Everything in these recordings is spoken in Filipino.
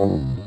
Oh!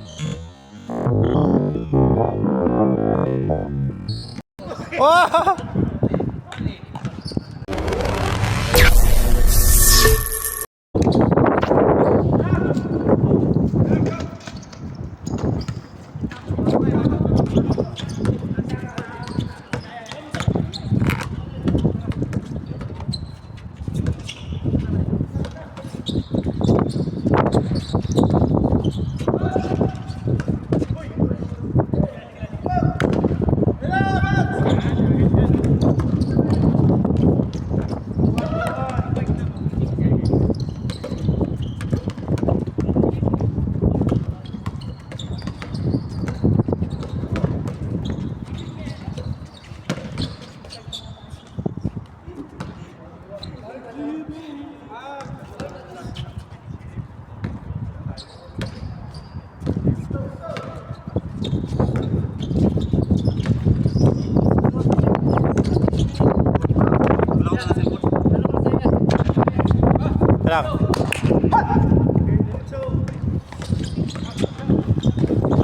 Lang.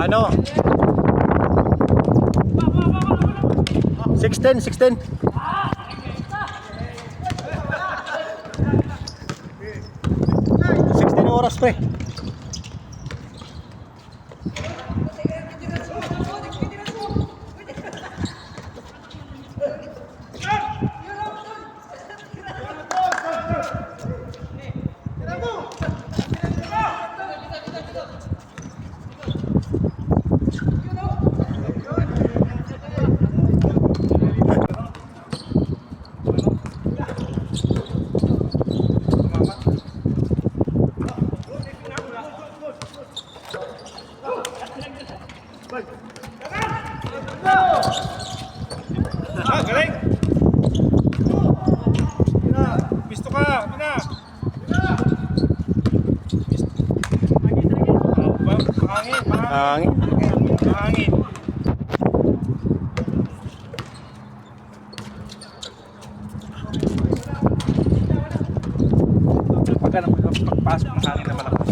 Ano? 16, 16. 16 oras pre. Ah, galing! Pisto ka! Pina! Mahangin! Hangin. Mahangin! Pagka pagpasok ng hangin na malakas.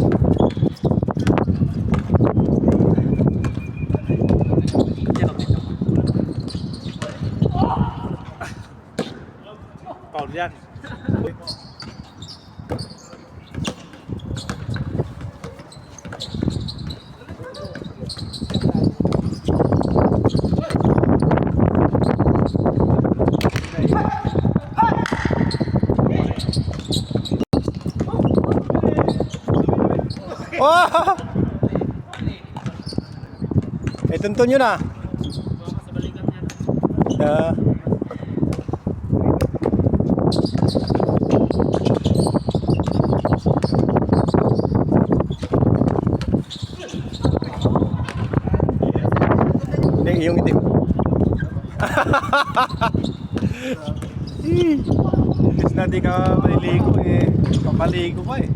Paul yan. Oh! Eh, tuntun yun ah. Hindi, yung itim. Kasi na di ka maliligo eh. Papaligo pa eh.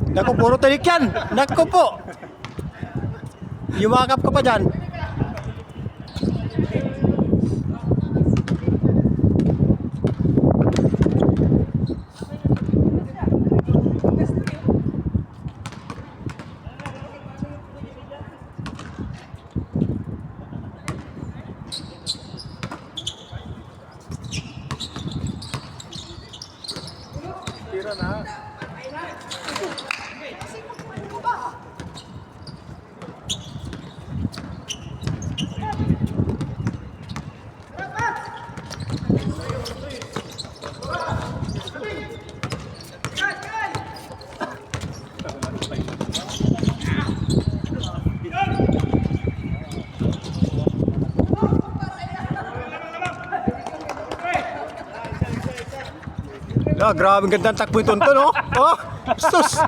Naku, puro tinik yan. Naku po. Yumakap ka pa dyan. Tira na. Ah, grabe ganda ng takbo yung tonton, oh. Oh, sus.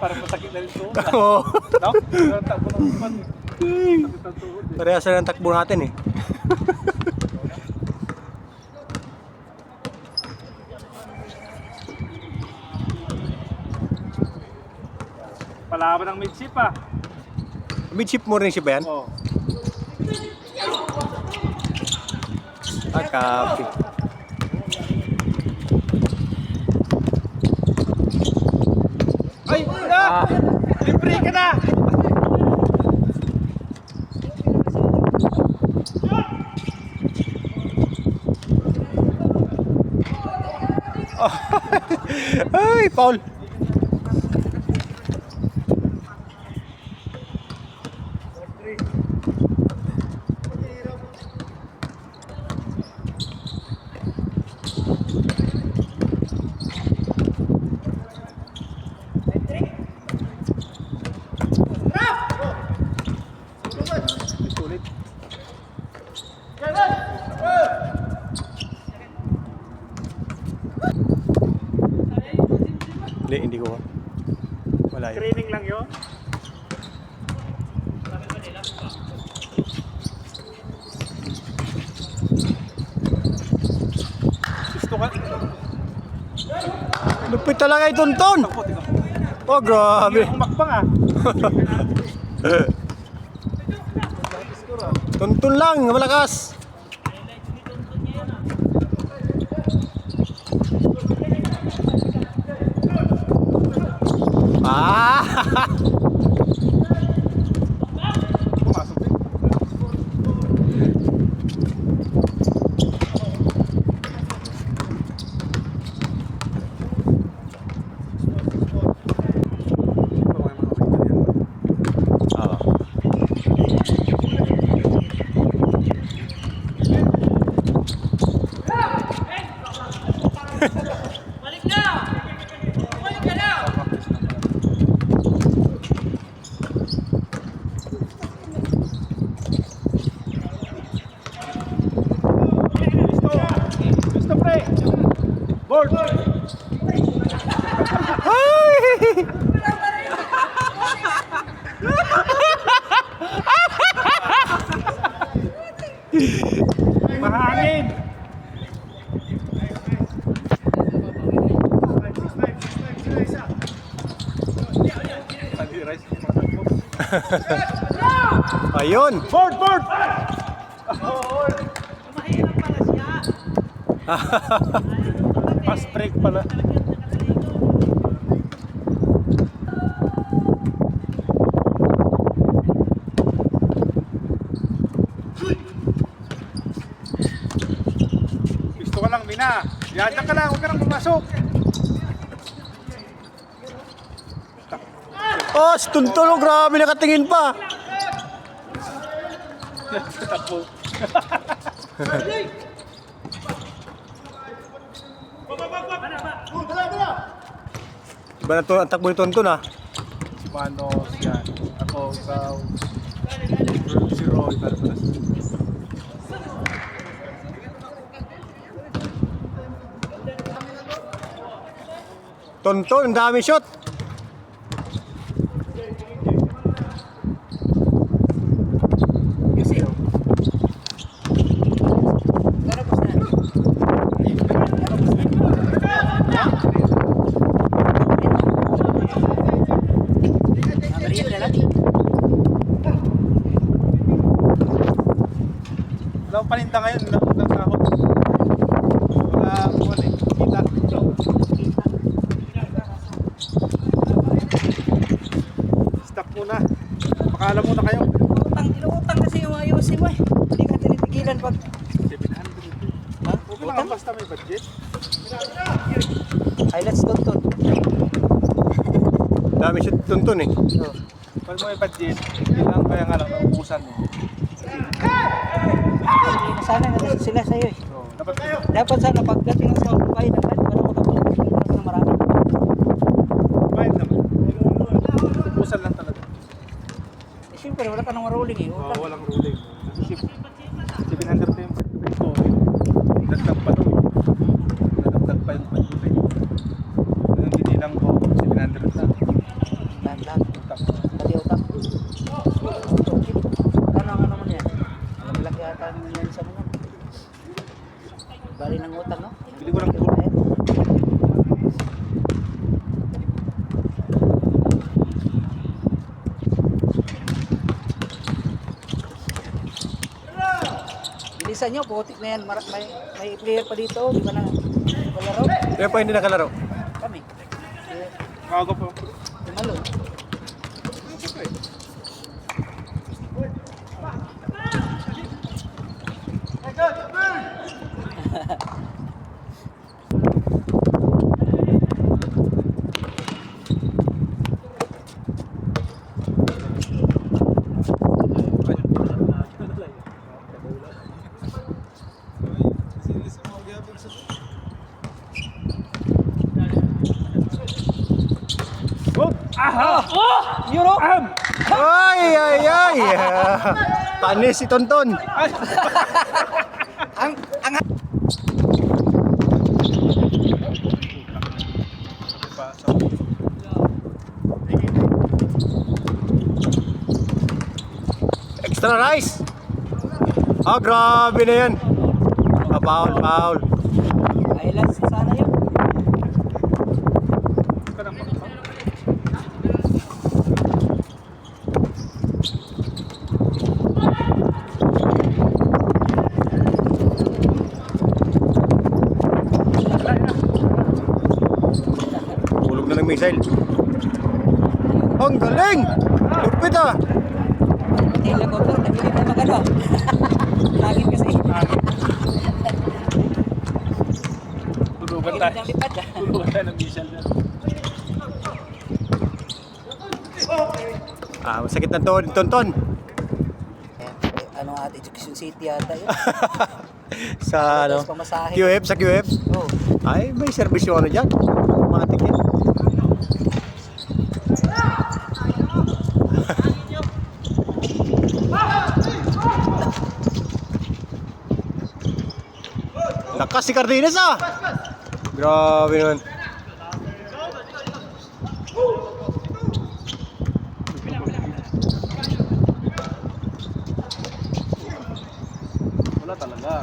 Parang masakit na rin ito. Oh. No? Pero takbo ng Parehas na ng takbo natin eh. Palaban ng midship ah. Midship mo rin siya ba yan? Oh. Ah, copy. Ay, na! Libre ka na! Ay, Paul. Ulit. Hindi ko. Wala yun. Training lang yun. Gusto ka? Lupit talaga yung Tonton. Oh, grabe. Hindi umakbang ah. Tonton lang, malakas. Ah! Pumasok din. Gusto pre! Board! Ay! Mahangin! Ayun. Board! Board! Fast break pala. Gusto ka lang, Mina. Yan ka lang, huwag ka nang pumasok. Oh, si Tonton, oh, grabe nakatingin pa. Takbo. Iba na to ang takbo ni Tonton ah. Si Manos, yan. Ako, ikaw. Si Roy, para pala. Tonton, ang dami shot. Wala akong paninda ngayon, wala akong sahod. Wala akong kita. Stop muna. Pakaalam muna kayo. Inuutang kasi yung ayusin mo eh. Hindi ka tinitigilan pag... 700. Ha? Okay lang, basta may budget. Highlights Tonton. Dami shot Tonton eh. Oh. Pag may budget, kailangan kaya nga lang naubusan mo. Sana na sila sa'yo eh. So, dapat Dapat sana pagdating ng sa bahay na bahay, para makapagdating ka na marami. bayad naman. Ubusan lang talaga. Eh siyempre, wala ka nang maruling eh. Oh, walang ruling. Kasi 700 pa yung budget ko. Dagdag pa to. Dagdag pa yung budget. Yung binilang ko, 700 na. Lahat. Utak. Pati utak. rin ng utang, no? Bili ko ng tour. Bilisan nyo, putik na yan. May player pa dito. Di ba na palaro? Kaya pa hindi nakalaro. Kami. Maaga pa. Tumalo. Euro! Ay, ay, ay. Panis si Tonton. Ang Extra rice. Ah, grabe na yan. Ah, foul, foul. Islands sana yun. Hulog na ng missile. Ang galing! Lupit ah! Helicopter, nabili na magano. Lagit kasi. Tulugan Lagit tayo. ng lipad. Tulugan tayo ng missile na. Ah, masakit na to, Tonton. Ano ate, Education City yata yun. Sa ano? Tapos pamasahe. QF, sa QF. Oh. Ay, may service yung ano dyan. Automatic yan. Lakas si Cardenas ah! Grabe naman. Wala talaga.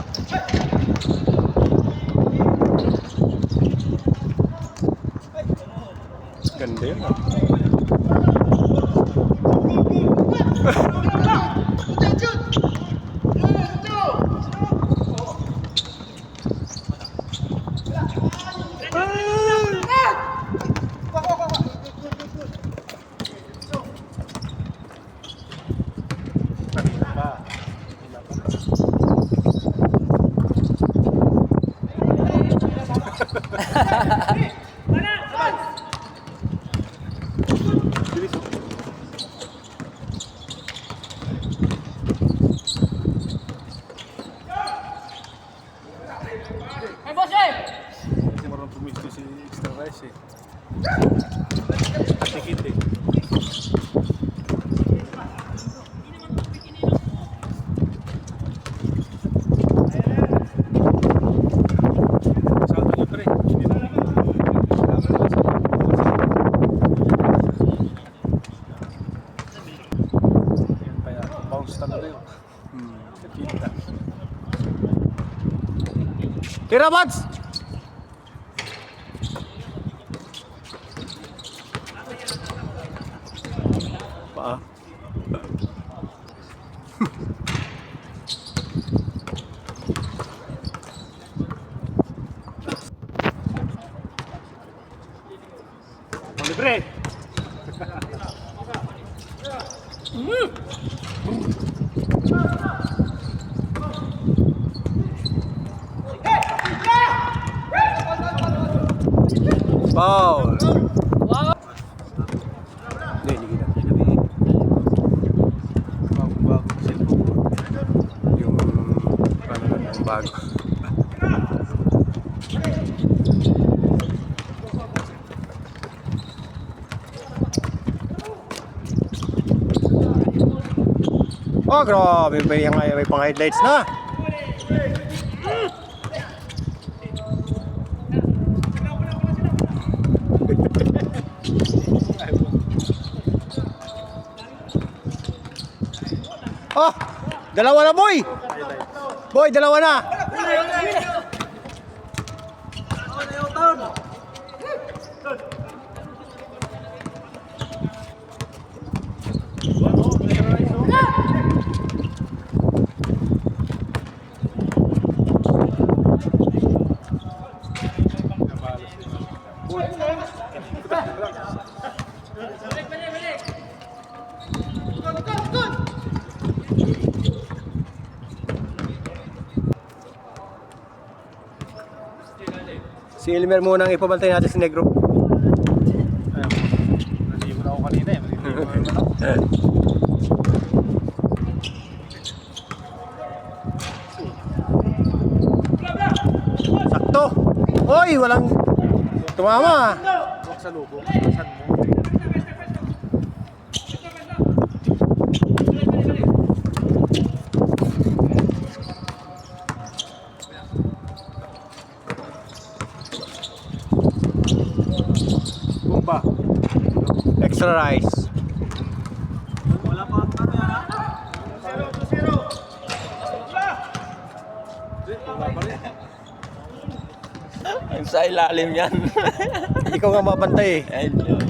Ganda yun ah. Kanina pa. Bilis oh. Kasi marunong pumisto si Extra Rice eh. Tikit eh. Salto niyo pre. Yan pa yan. Bounce talaga yun. Kita. Tira, Mads! Paa. Libre! Foul. Hindi, hindi kita. Bago cellphone ko. Yung paano na yung bago. Oh, grabe. May pang headlights na. Oh, dalawa na boy. Boy, dalawa na. Si Elmer muna ang ipabantay natin si Negro. Ayan po. Naligo na ako kanina eh. Naligo na naman ako. Sakto! Hoy! Walang tumama! Huwag sa lubong. Saan mo? Bumba. Extra rice. Wala pa ang ano yan ha? 0-0. Wala pa rin. Sa ilalim yan. Ikaw nga mabantay eh. Ayun.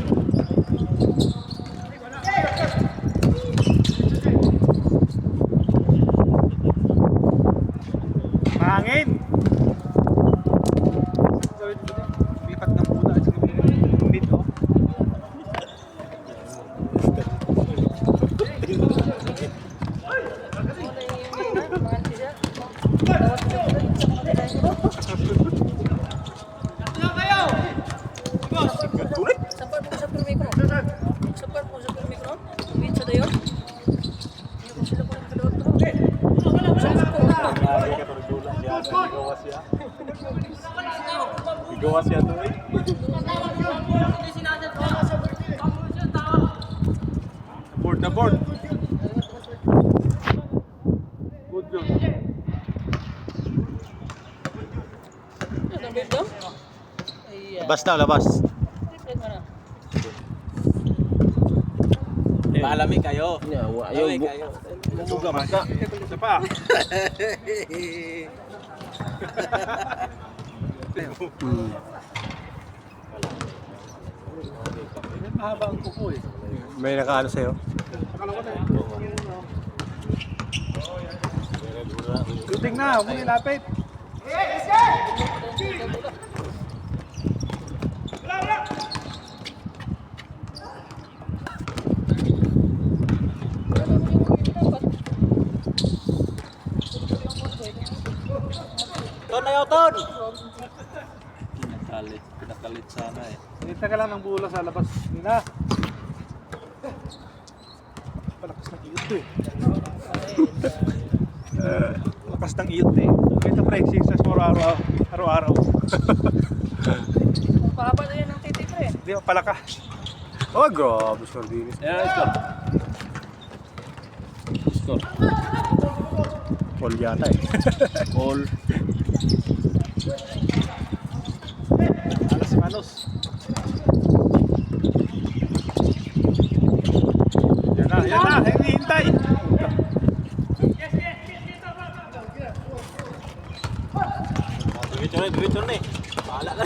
Mahangin! Lipat ng puta at dito. Sampai po sa mikro. Sampai po sa mikro. Wait sa dayon. Yung sila po ng kadotro. Igawa siya to eh. Board na board. Good yun. Labas na, labas. Paalami kayo. Ayaw kayo. Suga mas na. Isa pa. Mahaba ang kuko eh. May nakaano sa'yo. Shooting na, muli lapit. Ton na Ton! Pinakalit sana eh. Hinita ka lang ng bola sa labas. Nina. Palakas ng iyot eh. Lakas ng iyot eh. Ito pre, exercise mo araw-araw. Pahaba na yan ng titi pre. Hindi mo palakas. Oh, grabe, Sordinis. Ayan, score. Score. All yata eh. All. Manos. Yan na, hinihintay. Diretso na eh. Bahala na.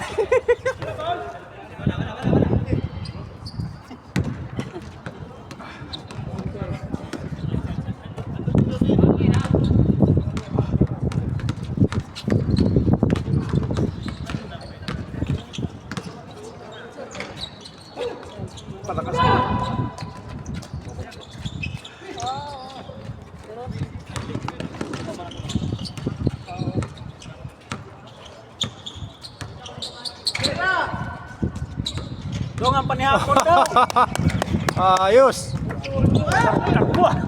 Palakas na. Dong ang panihapon daw. Ayos! Takbo ah.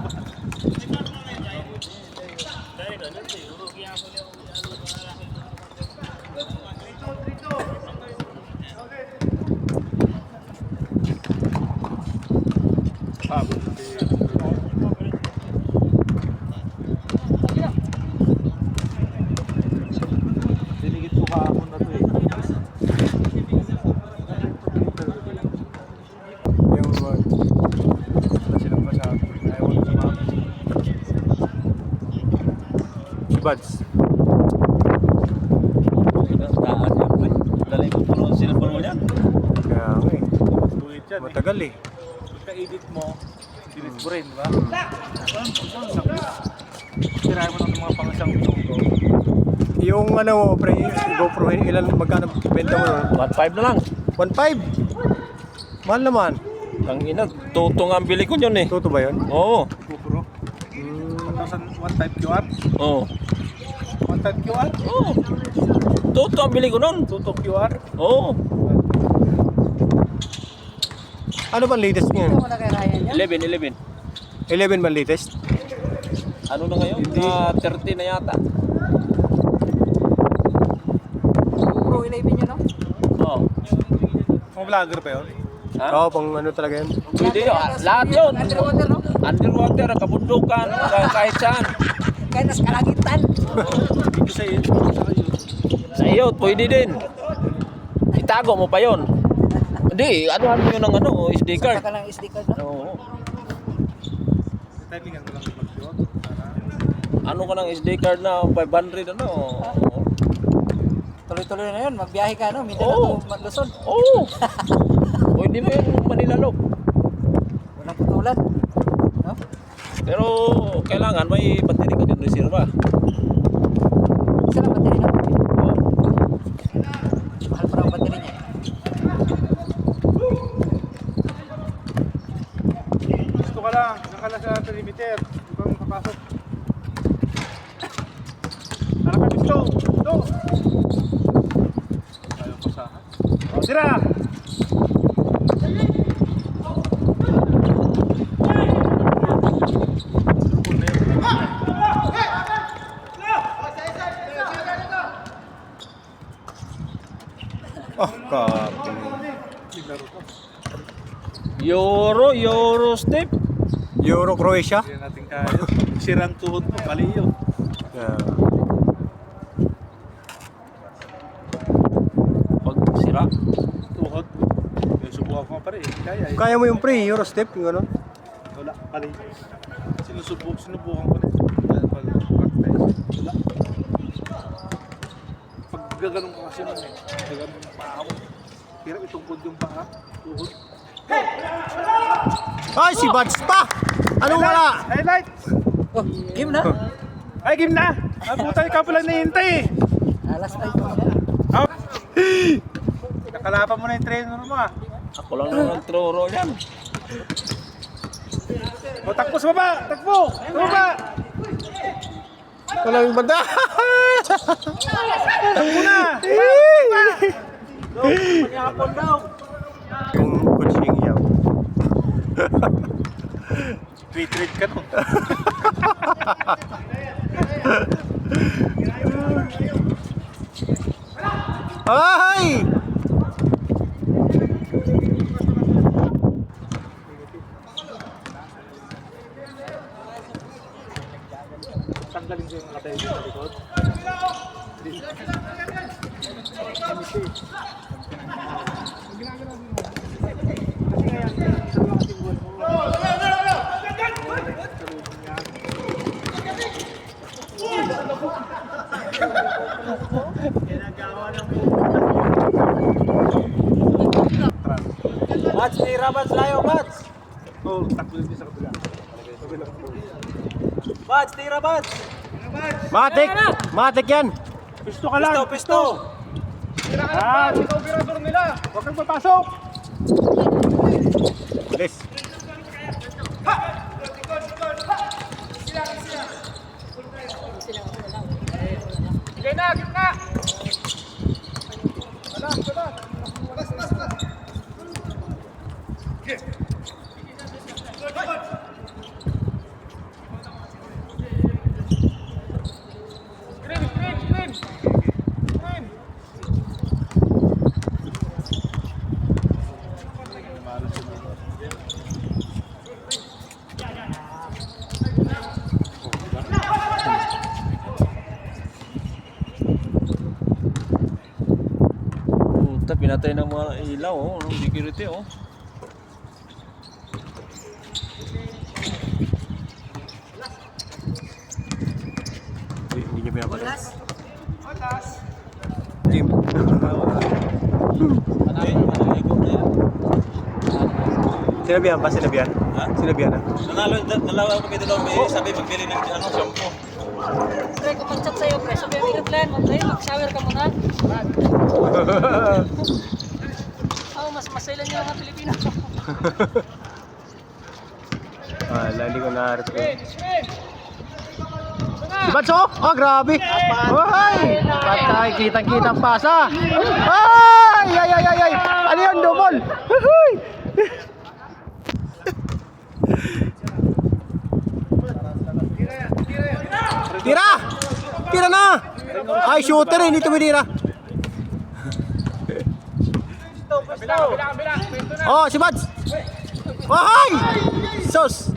Dinigit ko kahapon na to eh. Yung silang masabi. Ayaw ko sa mga. Si Buds. Daan yan pre. Dali ko puno ang cellphone mo yan. Kaya nga eh. Tuwid yan eh. Matagal eh. Pagka-edit mo, delete mo rin, di ba? Tirahin mo ng mga pangasang minuto. Yung ano mo, pre, GoPro, ilan magkano benta mo nun? 1.5 na lang. 1.5? Mahal naman. Ang ina, tutong ang bili ko yun eh. Toto ba yun? Oo. GoPro. 1,000 one type QR. Oo. 1 Type QR? Oo. Toto ang bili ko nun. Tutok QR? Oo. Ano ba latest Ito niya? mo na kay Ryan yan. 11. 11 ba latest? Ano na ngayon? 30 na yata. GoPro 11 yun, no? Oo. Mga vlogger pa yun? Ha? Oo, pang ano talaga yan. Pwede yun. Lahat yun. Underwater, no? Underwater, kabundukan, kahit saan. Kaya nas kalagitan. Hindi sa iyo. Sa iyo, pwede din. Itago mo pa yon. Hindi, anuhan mo yun ng ano, SD card. Saka lang SD card, no? Oo. Timingan mo lang yung mag-yun. Ano ka ng SD card na 500 ano? Tuloy-tuloy na yun. Magbiyahe ka, no? Oo. Mindanao to Luzon. Oo. Pwede mo yung Manila Loop. Walang putulan. No? Pero kailangan may battery ka din reserva. Isa lang battery, no? Oo. Mahal pa ang battery niya. Gusto ka lang. Diyan ka lang sa perimeter. Di ba makapasok? Harap ka gusto. Gusto. Ayaw pasahan. O, sira! Oh, kapin. Euro step. Euro Croatia? Hindi natin kaya. Sirang tuhod mo. Mali yun. Yeah. Pag sira. Tuhod. Yung subukan ko pa rin. Kaya eh. Kaya mo yung pre, Euro step, yung ano? Wala. Mali. Sinubukan ko rin. Pag-practice. Wala. Pag gaganong ka kasi nun eh. Gaganong yung paa mo. Hirap itungkod yung paa. Tuhod. Ay, si Buds pa! Anong wala? Highlight! Oh, game na. Ay, game na! Abutay ka pala nahihintay eh. Alas na ito. Out! Nakalapan mo na yung trainer mo ah. Ako lang naman truro yan. O, takbo sa baba! Takbo! Sa baba! Walang banda! Takbo na! Panyapon daw. Yung kutsing yaw. Tweet-tweet ka no? Ay! Tanggalin ko yung nakatayo sa likod. Bats, tira bats layo, bats. Oh, takbo din sa kabila. Bats, tira bats. Matik! Matik yan! Pisto ka lang! Pisto. Ah, ikaw operador nila! Huwag kang papasok! Bilis! Sige na, give na! Puta, pinatay ng mga ilaw, oh. Ng security, oh. Hindi niya pinapatay. Team. Naligo na yan. Sinabihan pa, sinabihan? Ha? Sinabihan na. Nalawa kami doon, may sabi magbili ng ano, shampoo. Pre, kung mag-chat sa'yo, pre. Sabi yung aeroplane mo, pre. Mag-shower ka muna. Oh, mas masailan yung mga Pilipino. Ah, lali ko na harap ko. Swing! Swing! Sana! Si Banso? Oh, grabe. Ay! Patay, kitang-kitang pasa. Ay! Ay, ay, ay, ay! Ano yun, double? Ay! Tira! Tira na! Ay, shooter eh, hindi tumitira. Oh, si Bads! Ay! Sos!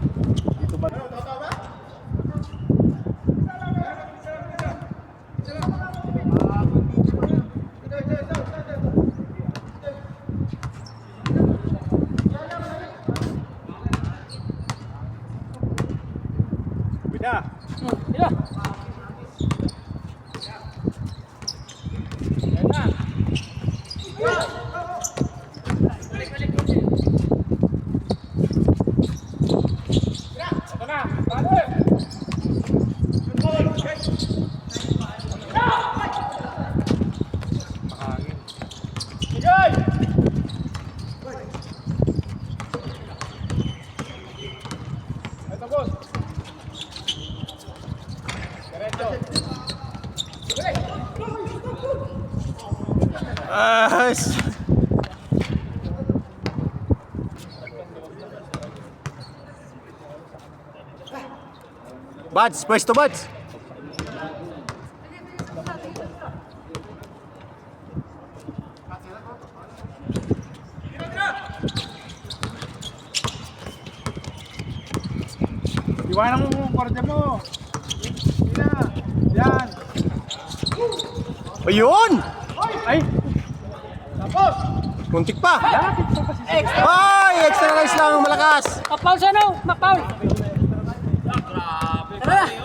Bida. Tira. Yes! Bads, pwesto Bads. Iwanan mo yung korde mo. Sina. Yan. Ayun! Ay! Tapos! Muntik pa. Lapit pa kasi siya. Ay! Extra rice lang, malakas. Mapaul sa ano? Mapaul. Tara na.